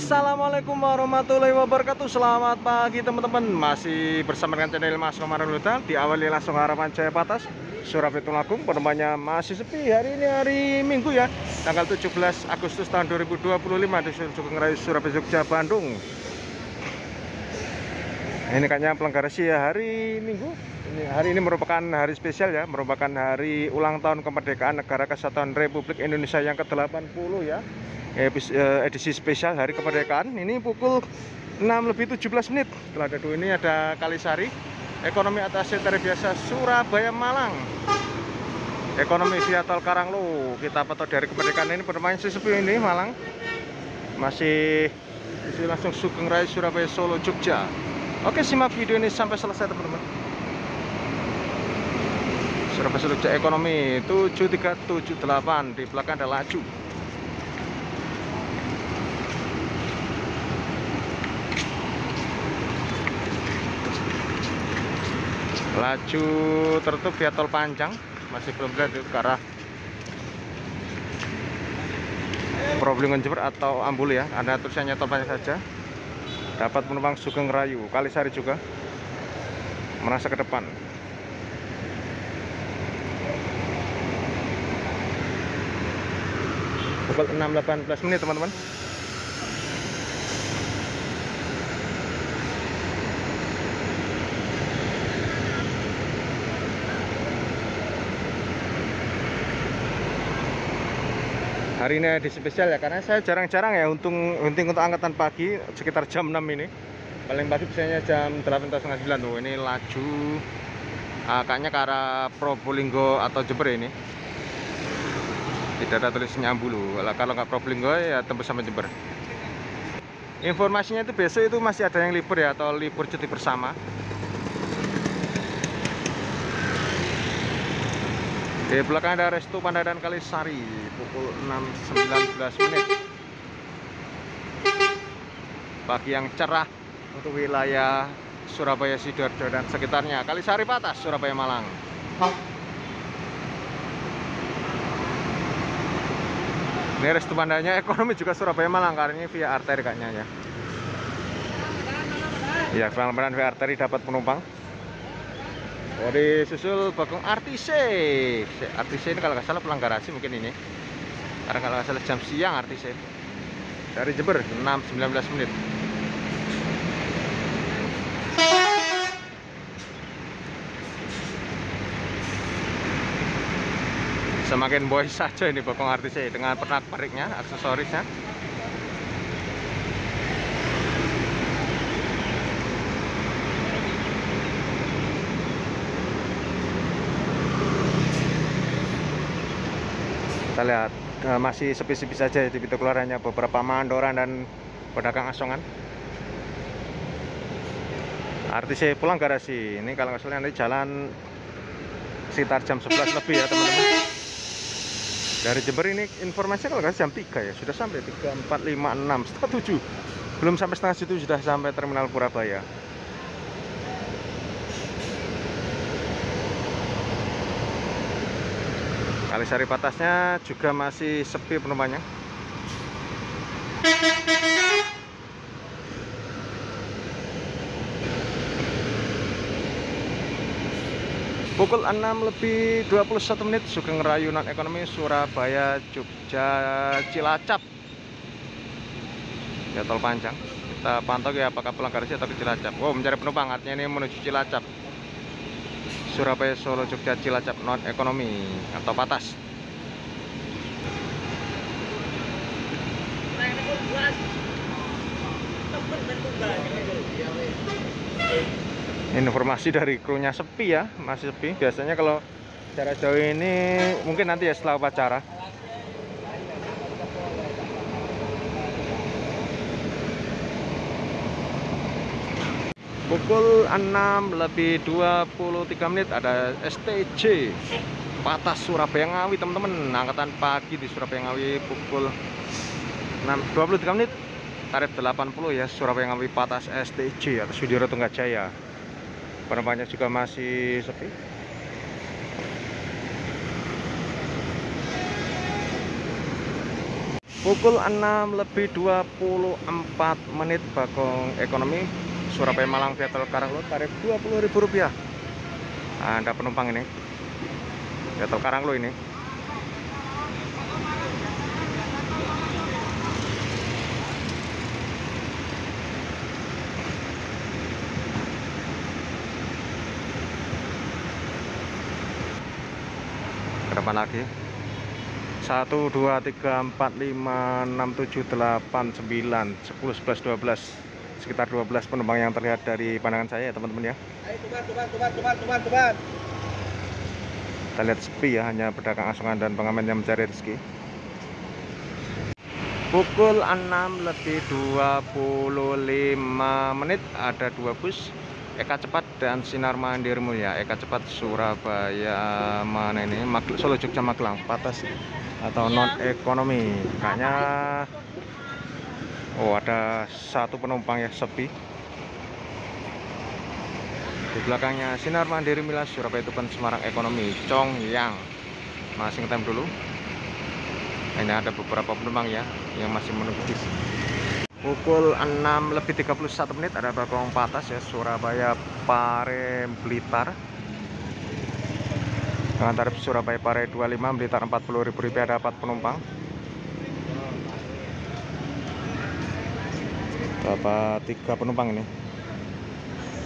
Assalamualaikum warahmatullahi wabarakatuh. Selamat pagi teman-teman. Masih bersama dengan channel Mas Komarudin. Diawali langsung harapan Jaya Patas Surabaya Tulungagung. Penumpangnya masih sepi. Hari ini hari Minggu ya, tanggal 17 Agustus tahun 2025 di Sugeng Raya Surabaya Jogja Bandung. Ini kayaknya Pelenggarasi ya, hari Minggu. Hari ini merupakan hari spesial ya, merupakan hari ulang tahun kemerdekaan Negara Kesatuan Republik Indonesia yang ke-80 ya. Edisi spesial hari kemerdekaan. Ini pukul 6:17. Setelah dadu ini ada Kalisari, ekonomi atas tarif biasa Surabaya Malang, ekonomi via tol Karanglo. Kita pantau dari kemerdekaan ini bermain sepi ini Malang. Masih isi langsung Sugeng Raya Surabaya Solo Jogja. Oke, simak video ini sampai selesai teman-teman. Surabaya Solo Jogja ekonomi 7378, di belakang ada Laju. Laju tertutup via tol Panjang, masih belum terlihat itu ke arah Probolinggo Jember atau Ambul ya. Ada tulisannya tol Panjang saja. Dapat penumpang Sugeng Rayu, Kalisari juga merasa ke depan. Pukul 6:18 teman-teman. Hari ini edisi spesial ya, karena saya jarang-jarang ya hunting untuk angkatan pagi sekitar jam 6 ini. Paling pagi biasanya jam 8 atau setengah 9 tuh. Ini Laju kayaknya ke arah Probolinggo atau Jember ini. Tidak ada tulisnya Ambulu. Kalau nggak Probolinggo ya tembus sampai Jember. Informasinya itu besok itu masih ada yang libur ya, atau libur cuti bersama. Di belakang ada Restu Pandadan Kalisari, pukul 6:19. Pagi yang cerah untuk wilayah Surabaya, Sidoarjo dan sekitarnya. Kalisari Patas, Surabaya Malang. Ini Restu Pandanya ekonomi juga Surabaya Malang, karena ini via arteri kayaknya ya. Ya, pelan-pelan via arteri dapat penumpang. Oh, disusul Bagong Artise. Artise ini kalau nggak salah Pelenggarasi mungkin ini. Karena kalau nggak salah jam siang Artise. Dari Jember 6:19. Semakin boy saja ini Bagong Artise dengan pernak-perniknya, aksesorisnya. Kita lihat masih sepi-sepi saja di pintu keluarannya, beberapa mandoran dan pedagang asongan. Artise Pelenggarasi ini kalau nggak salah nanti jalan sekitar jam 11 lebih ya teman-teman. Dari Jember ini informasinya kalau nggak jam 3 ya, sudah sampai 3, 4, 5, 6, setengah 7. Belum sampai setengah 7 sudah sampai Terminal Purabaya. Kalisari Patasnya juga masih sepi penumpangnya. Pukul 6:21, Sugeng Rayu non ekonomi Surabaya Jogja Cilacap. Ya, tol Panjang. Kita pantau ya apakah Pelenggarasi atau ke Cilacap. Oh, mencari penumpang, artinya ini menuju Cilacap. Surabaya Solo Jogja Cilacap non ekonomi atau Patas. Informasi dari krunya sepi ya, masih sepi. Biasanya kalau jarak jauh ini mungkin nanti ya setelah upacara. Pukul 6:23 ada STJ Patas Surabaya Ngawi teman-teman. Angkatan pagi di Surabaya Ngawi pukul 6:23, tarif 80 ya, Surabaya Ngawi Patas STJ atau Sudiryo Tunggajaya. Penumpangnya juga masih sepi. Pukul 6:24 Bagong Ekonomi Surabaya Malang Viator Karanglo, tarif Rp20.000. Ada penumpang ini Viator Karanglo ini. Berapa lagi? 1, 2, 3, 4, 5, 6, 7, 8, 9, 10, 11, 12. Sekitar 12 penumpang yang terlihat dari pandangan saya ya teman-teman ya. Kita lihat sepi ya, hanya pedagang asongan dan pengamen yang mencari rezeki. Pukul 6:25 ada 2 bus Eka Cepat dan Sinar Mandiri Mulia. Eka Cepat Surabaya mana ini? Solo Jogja Magelang, patas atau non ekonomi. Kayaknya ada 1 penumpang ya, sepi. Di belakangnya Sinar Mandiri Mulia Surabaya Tuban Semarang Ekonomi Congyang. Masih ngetem dulu. Ini ada beberapa penumpang ya yang masih menunggu bis. Pukul 6:31 ada Bagong Patas ya, Surabaya Pare Blitar. Dengan tarif Surabaya Pare 25, Blitar Rp40.000, ada 4 penumpang. Dapat 3 penumpang ini.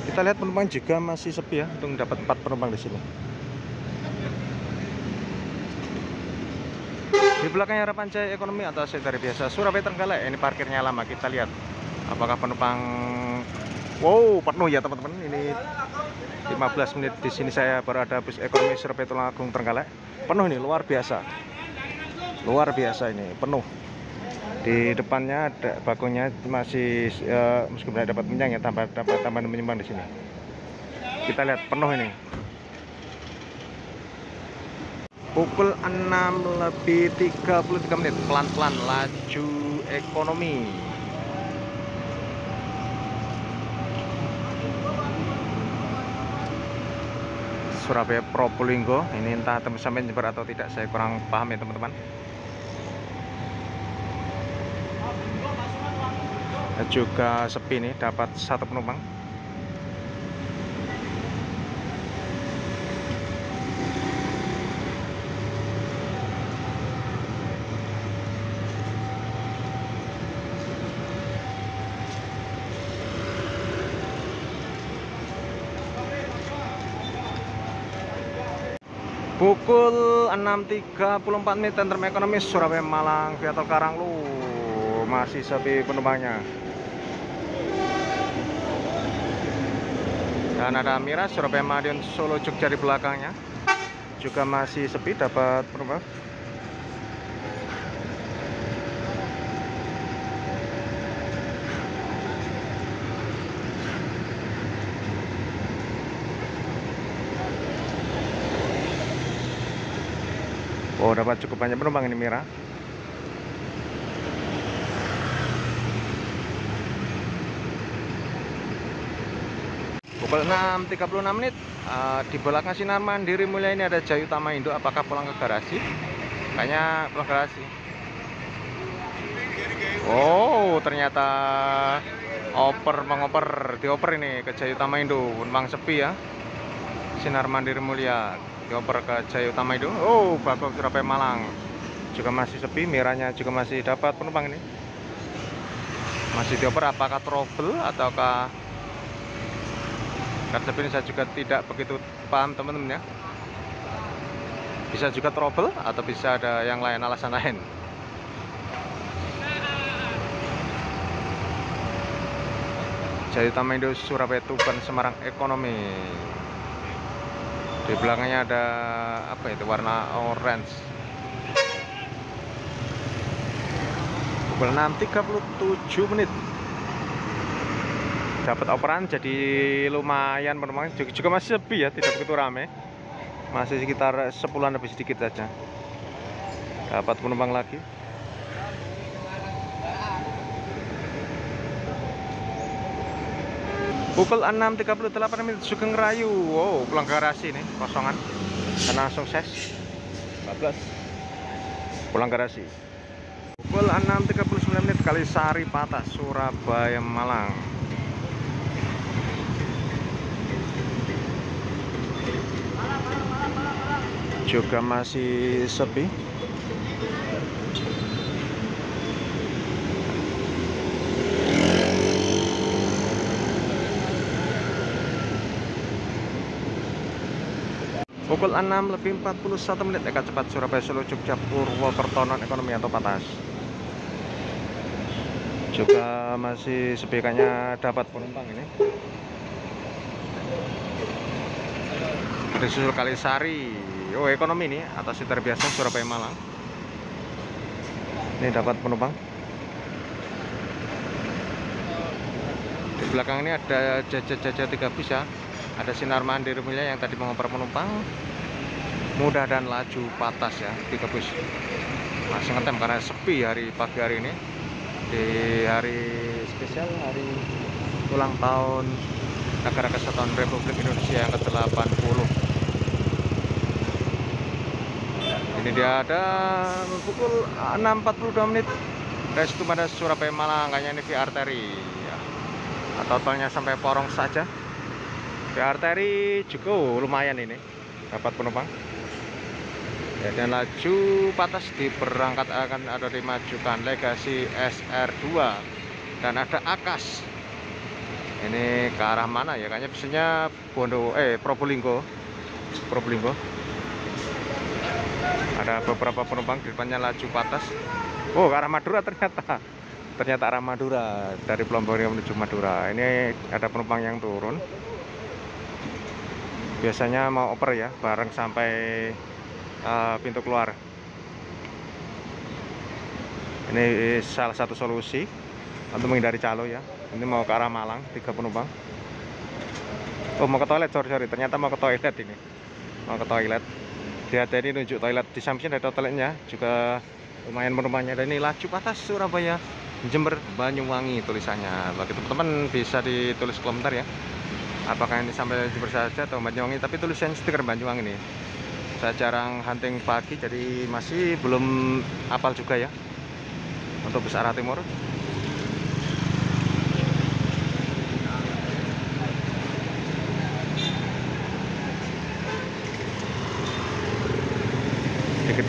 Kita lihat penumpang juga masih sepi ya, untuk dapat 4 penumpang di sini. Di belakangnya Harapan Jaya Ekonomi atau dari biasa Surabaya Trenggalek. Ini parkirnya lama, kita lihat apakah penumpang penuh ya teman-teman. Ini 15 menit di sini saya baru ada bus ekonomi Surabaya Tulungagung Trenggalek. Penuh nih, luar biasa. Luar biasa ini, penuh. Di depannya ada bagongnya masih meskipun dapat menjang ya, tambahan menyumbang di sini. Kita lihat penuh ini. Pukul 6:33 pelan-pelan laju ekonomi. Surabaya Probolinggo, ini entah tembus sampai Jember atau tidak, saya kurang paham ya teman-teman. Juga sepi nih, dapat 1 penumpang. Pukul 6:34 Tentrem Ekonomi Surabaya Malang Viator Karanglo, masih sepi penumpangnya. Dan ada Mira Surabaya Madiun Solo Jogja di belakangnya, juga masih sepi, dapat penumpang. Dapat cukup banyak penumpang ini Mira. Pukul 6:36 di belakang Sinar Mandiri Mulia ini ada Jaya Utama Indo. Apakah pulang ke garasi? Kayaknya pulang ke garasi. Ternyata dioper ini ke Jaya Utama Indo. Memang sepi ya. Sinar Mandiri Mulia dioper ke Jaya Utama Indo. Bagong Surabaya Malang juga masih sepi. Miranya juga masih dapat penumpang ini. Masih dioper, apakah trouble ataukah karena ini saya juga tidak begitu paham teman-teman ya. Bisa juga trouble atau bisa ada yang lain, alasan lain. Jaya Utama Indo Surabaya Tuban Semarang Ekonomi. Di belakangnya ada apa itu, warna orange. Pukul 6:37 dapat operan, jadi lumayan penumpang. Juga masih sepi ya, tidak begitu ramai, masih sekitar 10-an lebih sedikit saja. Dapat penumpang lagi. Pukul 6:38 Sugeng Rayu. Pulang garasi nih, kosongan karena sukses 14 pulang garasi. Pukul 6.39 Kalisari Patah, Surabaya Malang. Juga masih sepi. Pukul 6.41 Eka cepat Surabaya Solo Jogja Purwokerto non ekonomi atau Patas. Juga masih sepi, kayaknya dapat penumpang ini. Disusul Kalisari, oh ekonomi ini atau sekitar biasa Surabaya Malang. Ini dapat penumpang. Di belakang ini ada Jajah 3 bis ya. Ada Sinar Mandiri Mulia yang tadi mengoper penumpang. Mudah dan Laju Patas ya, 3 bis. Masih ngetem karena sepi hari pagi hari ini. Di hari spesial, hari ulang tahun Negara Kesatuan Republik Indonesia yang ke-80. Ini dia ada pukul 6.42 Restu pada Surabaya Malang, kayaknya ini via arteri ya. Totalnya sampai Porong saja. Via arteri juga lumayan ini dapat penumpang ya. Dan Laju Patas diberangkat akan ada dimajukan Legasi SR2 dan ada Akas. Ini ke arah mana ya, kayaknya biasanya Probolinggo. Ada beberapa penumpang di depannya Laju Patas. Oh, ke arah Madura ternyata arah Madura, dari Probolinggo menuju Madura. Ini ada penumpang yang turun. Biasanya mau oper ya, bareng sampai pintu keluar. Ini salah satu solusi untuk menghindari calo ya. Ini mau ke arah Malang, 3 penumpang. Oh, mau ke toilet, sorry. Ternyata mau ke toilet ini. Mau ke toilet. Dia tadi nunjuk toilet di samping dari toiletnya juga lumayan penumpangnya. Dan ini Laju Patas Surabaya Jember Banyuwangi tulisannya. Bagi teman-teman bisa ditulis komentar ya, apakah ini sampai Jember saja atau Banyuwangi, tapi tulisan stiker Banyuwangi nih. Saya jarang hunting pagi, jadi masih belum hafal juga ya untuk bus arah timur.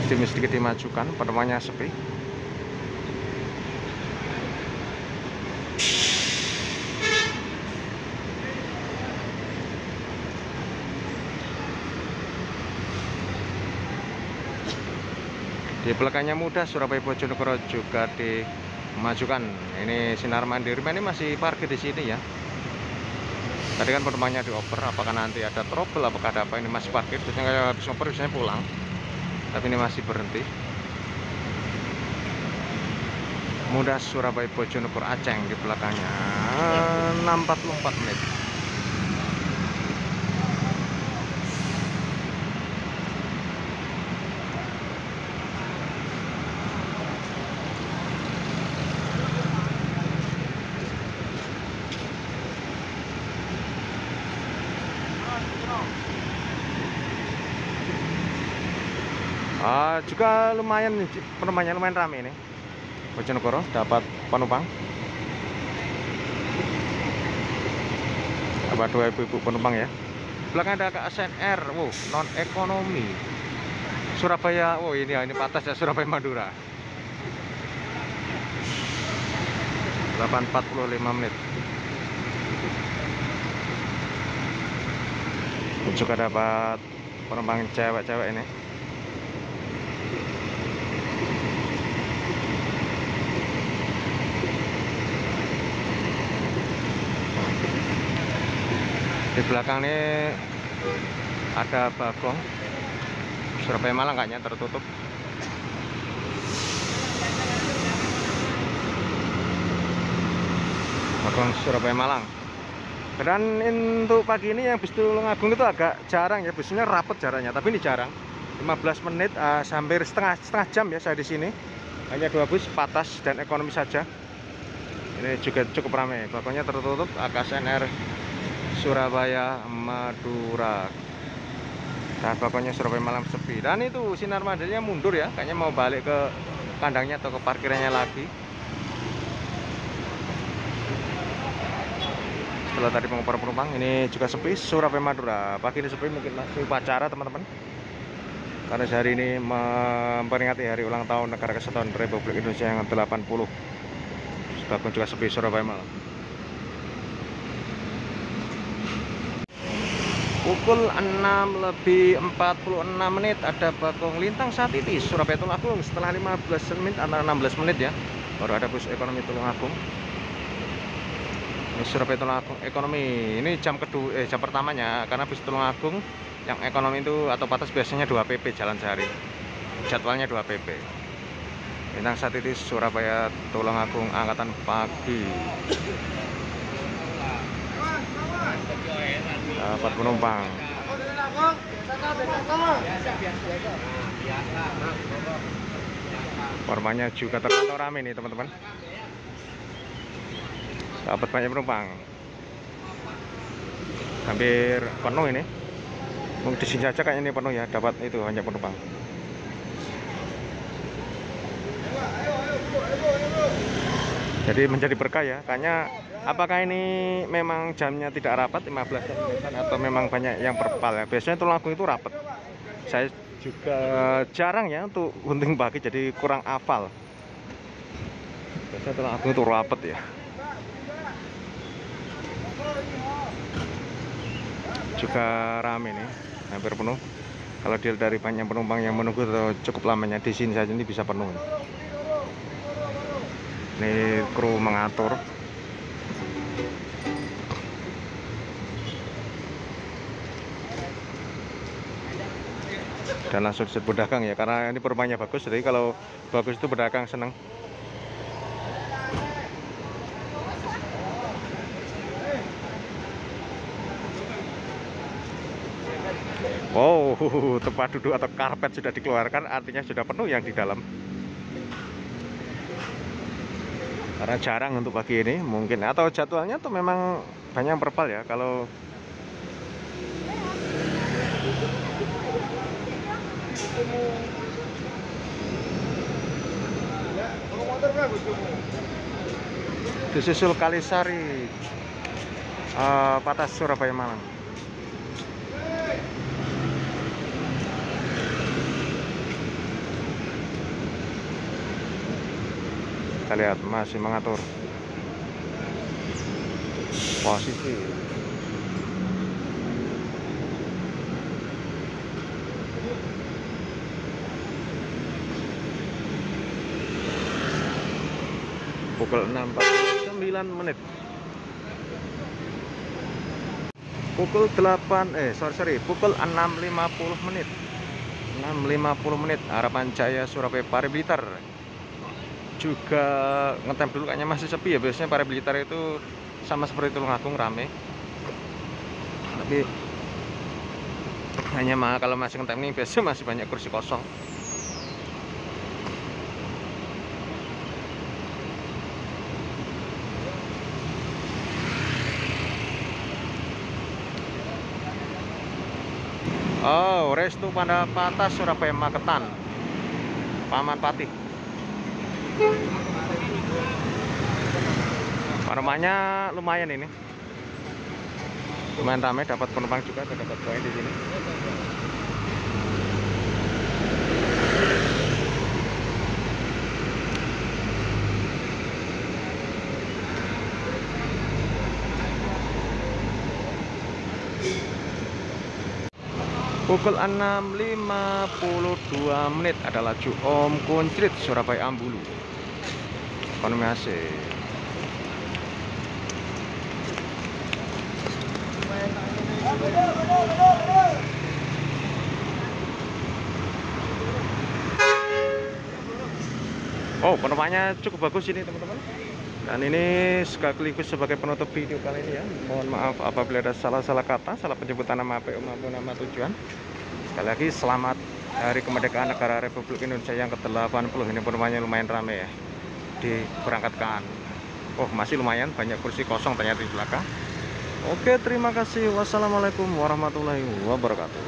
Sedikit dimajukan, penumpangnya sepi. Di belakangnya Mudah Surabaya Bojonegoro juga dimajukan. Ini Sinar Mandiri ini masih parkir di sini ya. Tadi kan penumpangnya dioper, apakah nanti ada trouble, apakah ada apa, ini masih parkir. Biasanya kayak habis ngoper biasanya pulang, tapi ini masih berhenti. Mudah Surabaya Bojonegoro Aceng di belakangnya 6.44. Juga lumayan penumpangnya, lumayan ramai ini. Bojonegoro dapat penumpang. Dapat 2 ibu penumpang ya. Belakang ada KSNR, wow, non ekonomi. Surabaya, oh ini Patas ya, Surabaya Madura. 8.45. Juga dapat penumpang cewek-cewek ini. Di belakang ini ada Bagong Surabaya Malang, kayaknya tertutup. Bagong Surabaya Malang. Dan untuk pagi ini yang bis Tulungagung itu agak jarang ya, busnya rapet jaraknya, tapi ini jarang. 15 menit hampir setengah jam ya saya di sini. Hanya 2 bus Patas dan ekonomi saja. Ini juga cukup ramai. Bagongnya tertutup, KSNR Surabaya Madura. Nah, pokoknya Surabaya Malang sepi. Dan itu Sinar Mandirinya mundur ya, kayaknya mau balik ke kandangnya atau ke parkirannya lagi. Setelah tadi pengumpulan penumpang, ini juga sepi. Surabaya Madura pagi ini sepi, mungkin masih upacara teman-teman, karena hari ini memperingati hari ulang tahun Negara Kesatuan Republik Indonesia yang ke-80. Bagong juga sepi Surabaya malam. Pukul 6:46 ada Bagong Lintang saat ini Surabaya Tulungagung. Setelah 15 menit antara 16 menit ya, baru ada bus ekonomi Tulungagung. Ini Surabaya Tulungagung ekonomi. Ini jam kedua, jam pertamanya, karena bus Tulungagung yang ekonomi itu atau patas biasanya 2 PP jalan sehari. Jadwalnya 2 PP. Lintang saat ini Surabaya Tulungagung angkatan pagi. Dapat penumpang. Formanya juga terpantau ramai nih teman-teman. Dapat banyak penumpang. Hampir penuh ini. Mungkin di sini saja kayaknya ini penuh ya, dapat itu banyak penumpang. Jadi menjadi berkah ya. Kayaknya apakah ini memang jamnya tidak rapat 15 menitan atau memang banyak yang perpal ya. Biasanya Tulungagung itu rapat. Saya juga jarang ya untuk hunting pagi, jadi kurang hafal. Biasanya Tulungagung itu rapat ya. Juga rame nih, hampir penuh. Kalau dilihat dari banyak penumpang yang menunggu atau cukup lamanya, di sini saja ini bisa penuh. Ini kru mengatur. Dan langsung disebut pedagang ya, karena ini perumahannya bagus. Jadi kalau bagus itu pedagang seneng. Wow, tempat duduk atau karpet sudah dikeluarkan, artinya sudah penuh yang di dalam. Karena jarang untuk pagi ini mungkin, atau jadwalnya tuh memang banyak yang perpal ya. Kalau disusul Kalisari, Patas Surabaya malam. Kita lihat masih mengatur posisi. Pukul 6:49 menit. Pukul 8 pukul 6:50 menit. 6:50 menit Harapan Jaya Surabaya Pari Blitar. Juga ngetem dulu, kayaknya masih sepi ya. Biasanya Pari Blitar itu sama seperti Tulungagung rame. Tapi hanya kalau masih ngetem ini biasanya masih banyak kursi kosong. Oh, restu pada Patas Surabaya Magetan, Paman Patih. Panormanya lumayan ini, lumayan ramai, dapat penumpang juga, dapat poin di sini. Pukul 6:52 menit ada laju Om Kuncrit Surabaya Ambulu. Ekonomi AC. Oh, penumpangnya cukup bagus ini teman-teman. Dan ini sekaligus sebagai penutup video kali ini ya. Mohon maaf apabila ada salah-salah kata, salah penyebutan nama PO maupun nama tujuan. Sekali lagi selamat Hari Kemerdekaan Negara Republik Indonesia yang ke-80. Ini penumpangnya lumayan ramai ya, diberangkatkan. Oh, masih lumayan banyak kursi kosong ternyata di belakang. Oke, terima kasih. Wassalamualaikum warahmatullahi wabarakatuh.